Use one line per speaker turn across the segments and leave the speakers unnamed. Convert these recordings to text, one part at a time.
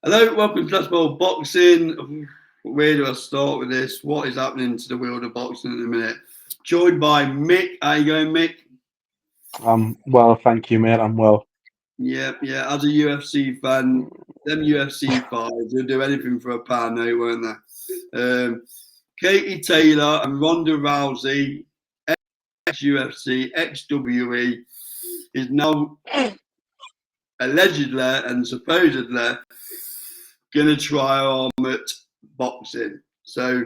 Hello, welcome to Let's Bowl Boxing. Where do I start with this? What is happening to the world of boxing at the minute? Joined by Mick. How you going, Mick?
I'm well, thank you, mate. I'm well.
Yeah. As a UFC fan, them UFC fighters will do anything for a pound, no, weren't they? Katie Taylor and Ronda Rousey, ex-UFC, ex-WWE, is now allegedly and supposedly going to try arm at boxing. So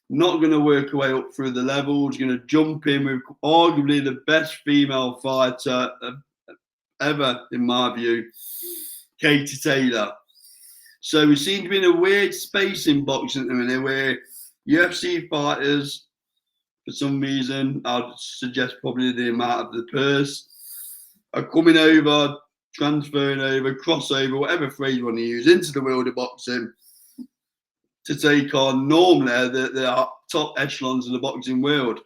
not going to work her way up through the levels, going to jump in with arguably the best female fighter ever, in my view, Katie Taylor. So we seem to be in a weird space in boxing at the minute where UFC fighters, for some reason, I'd suggest probably the amount of the purse, are coming over, transferring over, crossover, whatever phrase you want to use, into the world of boxing to take on normally the top echelons of the boxing world.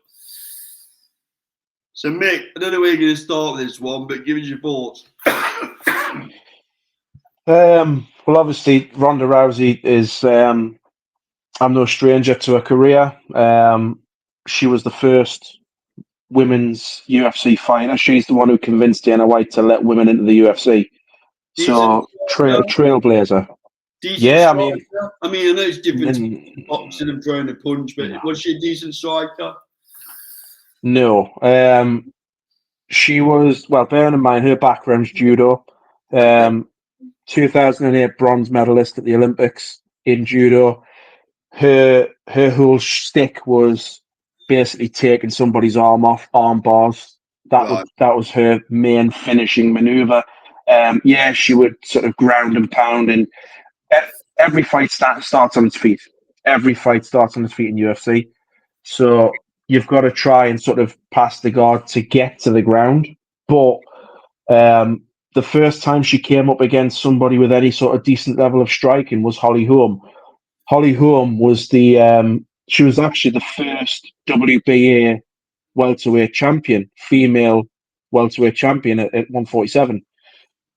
So, Mick, I don't know where you're going to start this one, but give us your thoughts.
Well, obviously, Ronda Rousey is. I'm no stranger to her career. She was the first women's UFC fighter. She's the one who convinced Dana White to let women into the UFC.
Decent
So, trailblazer.
decent
Yeah, I mean,
striker. I mean, I know it's different to
n-
boxing and throwing a punch, but
no,
was she a decent striker?
no. She was well. Bearing in mind her background's judo.
Okay.
2008 bronze medalist at the Olympics in judo. Her whole stick was basically taking somebody's arm off, arm bars.
Right.
That was her main finishing maneuver. Yeah, she would sort of ground and pound, and every fight starts on its feet. Every fight starts on its feet in UFC. So you've got to try and sort of pass the guard to get to the ground. But um, the first time she came up against somebody with any sort of decent level of striking was Holly Holm. Holly Holm was she was actually the first WBA welterweight champion, female welterweight champion at 147.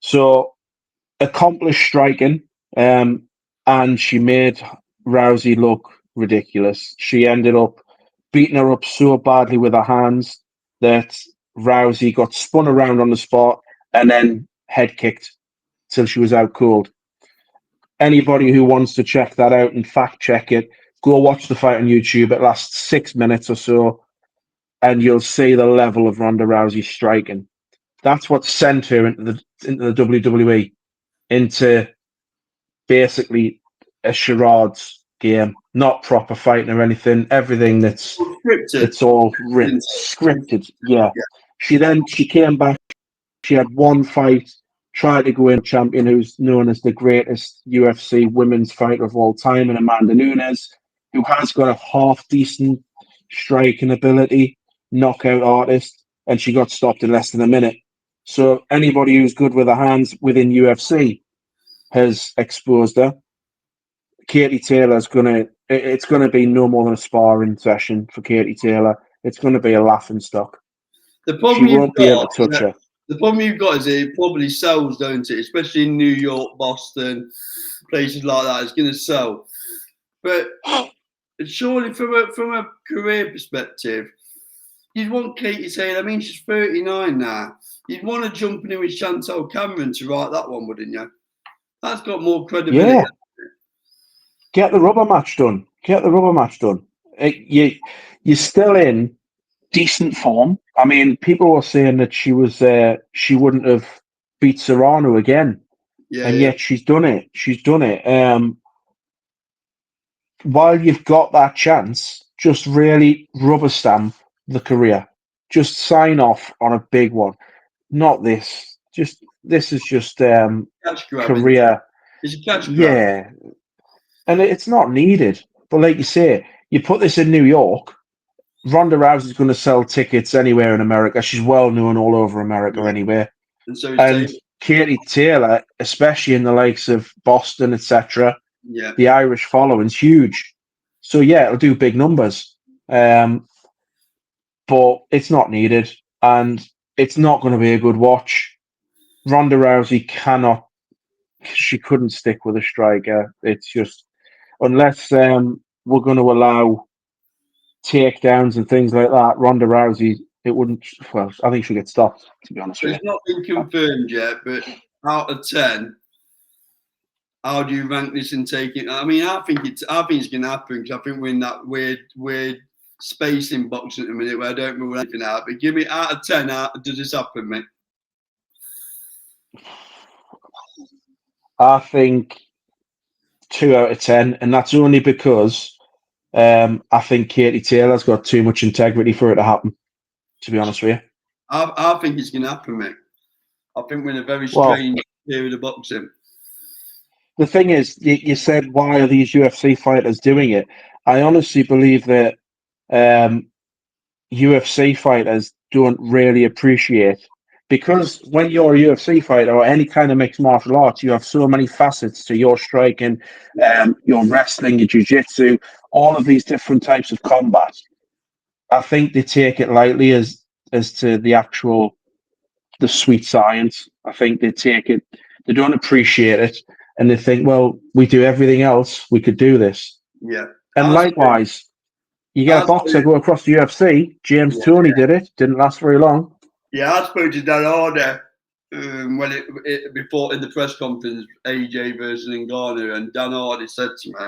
So accomplished striking, and she made Rousey look ridiculous. She ended up beating her up so badly with her hands that Rousey got spun around on the spot and then head kicked till she was out cold. Anybody who wants to check that out and fact check it, go watch the fight on YouTube. It lasts 6 minutes or so, and you'll see the level of Ronda Rousey striking. That's what sent her into the WWE, into basically a charades game, not proper fighting or anything. Everything
Scripted.
that's all written, scripted. Yeah. She came back. She had one fight, tried to go in champion, who's known as the greatest UFC women's fighter of all time, and Amanda Nunes, who has got a half decent striking ability, knockout artist, and she got stopped in less than a minute. So anybody who's good with her hands within UFC has exposed her. Katie Taylor's gonna. It's gonna be no more than a sparring session for Katie Taylor. It's gonna be a laughing stock.
The
She
problem you've
won't be able
got,
to touch her.
the problem you've got is it probably sells, don't it? Especially in New York, Boston, places like that. It's going to sell. But surely, from a career perspective, you'd want Katie Taylor. I mean, she's 39 now. You'd want to jump in with Chantal Cameron to write that one, wouldn't you? That's got more credibility.
Yeah, get the rubber match done. Get the rubber match done. You're still in decent form. I mean, people were saying that she wouldn't have beat Serrano again,
Yeah,
and
yeah.
yet she's done it. She's done it. While you've got that chance, just really rubber stamp the career. Just sign off on a big one. Not this. Just this is just
Cash grab, isn't it?
career.
It's a cash grab.
Yeah, and it's not needed. But like you say, you put this in New York. Ronda Rousey's going to sell tickets anywhere in America. She's well known all over America
Yeah.
anyway.
And so is
And
Taylor.
Katie Taylor, especially in the likes of Boston, etc.,
Yeah.
the Irish following's huge. So yeah, it'll do big numbers. But it's not needed, and it's not going to be a good watch. Ronda Rousey cannot she couldn't stick with a striker. It's just unless we're going to allow takedowns and things like that. Ronda Rousey, it wouldn't. Well, I think she'll get stopped. To be honest
So
with
it's not been confirmed yet, but out of 10, how do you rank this and take it? I mean, I think it's going to happen because I think we're in that weird space in boxing at the minute where I don't rule anything out. But give me out of 10, does this happen, mate?
I think 2 out of 10, and that's only because I think Katie Taylor's got too much integrity for it to happen. To be honest with you,
I think it's going to happen, mate. I think we're in a very
well,
strange period of boxing.
the thing is, you said, why are these UFC fighters doing it? I honestly believe that UFC fighters don't really appreciate, because when you're a UFC fighter or any kind of mixed martial arts, you have so many facets to your striking, your wrestling, your jiu-jitsu, all of these different types of combat. I think they take it lightly as to the sweet science. I think they don't appreciate it, and they think, well, we do everything else, we could do this.
Yeah.
And likewise, you get a boxer go across the UFC. James Toney did it. Didn't last very long.
Yeah, I spoke to Dan Harder when it before in the press conference, AJ versus Ngannou, and Dan Hardy said to me,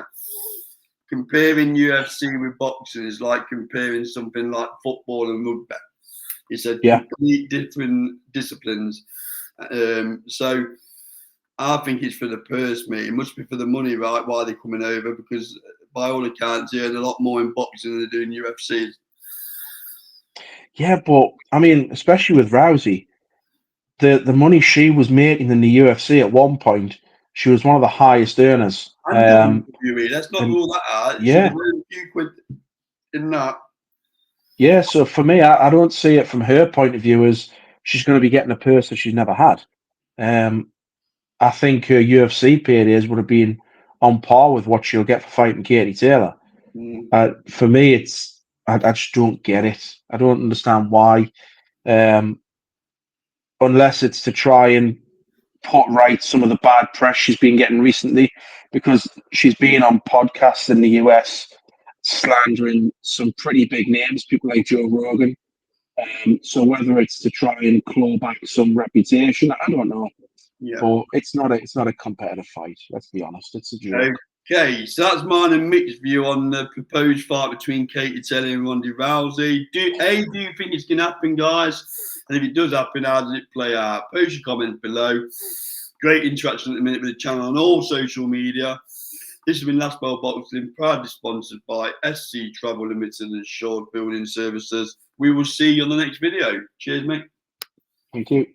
comparing UFC with boxing is like comparing something like football and rugby. He said complete different disciplines. So I think it's for the purse, mate. It must be for the money, right? Why they're coming over, because by all accounts, they earn a lot more in boxing than they do in UFC.
Yeah, but I mean, especially with Rousey, the money she was making in the UFC at one point, she was one of the highest earners.
And WWE, let's not rule that out.
Yeah.
She's a few quid in that.
Yeah, so for me, I don't see it from her point of view as she's going to be getting a purse that she's never had. I think her UFC paydays would have been on par with what she'll get for fighting Katie Taylor. For me, I just don't get it. I don't understand why. Unless it's to try and put right some of the bad press she's been getting recently, because she's been on podcasts in the US slandering some pretty big names, people like Joe Rogan. So whether it's to try and claw back some reputation, I don't know.
Yeah.
But it's not a competitive fight. Let's be honest. It's a joke.
Okay, so that's mine and Mick's view on the proposed fight between Katie Taylor and Ronda Rousey. Do you think it's going to happen, guys? And if it does happen, how does it play out? Post your comments below. Great interaction at the minute with the channel on all social media. This has been Last Bell Boxing, proudly sponsored by SC Travel Limited and Assured Building Services. We will see you on the next video. Cheers, mate.
Thank you.